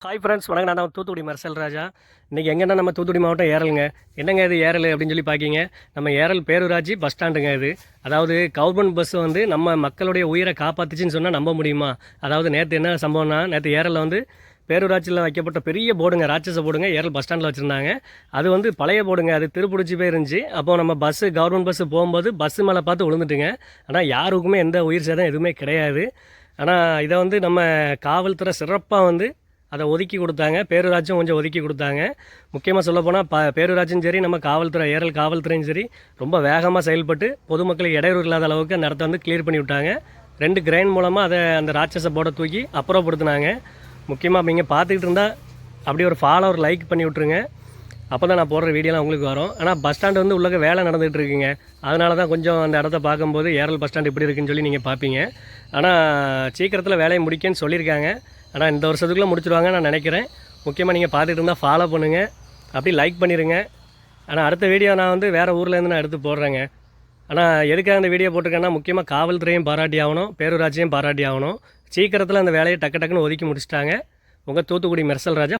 Hi friends, வணக்கம். நான் தான் தூத்துக்குடி மெர்சல் ராஜா. இன்றைக்கி எங்கன்னா நம்ம தூத்துக்குடி மாவட்டம் ஏரலுங்க. என்னங்க இது ஏரல் அப்படின்னு சொல்லி பார்க்கிங்க. நம்ம ஏரல் பேரூராட்சி பஸ் ஸ்டாண்டுங்க இது. அதாவது கவர்மெண்ட் பஸ் வந்து நம்ம மக்களுடைய உயிரை காப்பாற்றுச்சின்னு சொன்னால் நம்ப முடியுமா? அதாவது நேற்று என்ன சம்பவம்னா, நேற்று ஏரலில் வந்து பேரூராட்சியில் வைக்கப்பட்ட பெரிய போர்டுங்க, ராட்சச போர்டுங்க ஏரல் பஸ் ஸ்டாண்டில் வச்சுருந்தாங்க. அது வந்து பழைய போர்டுங்க, அது திருப்பிடிச்சி போயிருந்துச்சு. அப்போது நம்ம கவர்மெண்ட் பஸ்ஸு போகும்போது பஸ்ஸு மேலே பார்த்து விழுந்துட்டுங்க. ஆனால் யாருக்குமே எந்த உயிர் சேதம் எதுவுமே கிடையாது. ஆனால் இதை வந்து நம்ம காவல்துறை சிறப்பாக வந்து அதை ஒதுக்கி கொடுத்தாங்க. பேரூராட்சியும் கொஞ்சம் ஒதுக்கி கொடுத்தாங்க. முக்கியமாக சொல்லப்போனால் பேரூராட்சியும் சரி, நம்ம காவல்துறை ஏரல் காவல்துறையும் சரி ரொம்ப வேகமாக செயல்பட்டு பொதுமக்களுக்கு இடையூறு இல்லாத அளவுக்கு அந்த இடத்த வந்து கிளியர் பண்ணி விட்டாங்க. 2 கிரைன் மூலமாக அந்த ராட்சச போர்டை தூக்கி அப்புறப்படுத்தினாங்க. முக்கியமாக நீங்கள் பார்த்துக்கிட்டு இருந்தால் அப்படியே ஒரு ஃபாலோ லைக் பண்ணி விட்ருங்க. அப்போ தான் நான் போடுற வீடியோலாம் உங்களுக்கு வரும். ஆனால் பஸ் ஸ்டாண்டு வந்து உள்ளே வேலை நடந்துகிட்டு இருக்குங்க. அதனால தான் கொஞ்சம் அந்த இடத்த பார்க்கும்போது ஏரல் பஸ் ஸ்டாண்டு இப்படி இருக்குன்னு சொல்லி நீங்கள் பார்ப்பீங்க. ஆனால் சீக்கிரத்தில் வேலையை முடிக்கன்னு சொல்லியிருக்காங்க. ஆனால் இந்த வருஷத்துக்குள்ளே முடிச்சிடுவாங்க நான் நினைக்கிறேன். முக்கியமாக நீங்கள் பார்த்துட்டு இருந்தால் ஃபாலோ பண்ணுங்கள், அப்படி லைக் பண்ணிடுங்க. ஆனால் அடுத்த வீடியோ நான் வந்து வேறு ஊர்லேருந்து நான் எடுத்து போடுறேங்க. ஆனால் எதுக்காக அந்த வீடியோ போட்டிருக்கேன்னா, முக்கியமாக காவல்துறையும் பாராட்டி ஆகணும், பேரூராட்சியும் பாராட்டி ஆகணும். சீக்கிரத்தில் அந்த வேலையை டக்குன்னு ஒதுக்கி முடிச்சிட்டாங்க. உங்கள் தூத்துக்குடி மெர்சல் ராஜா.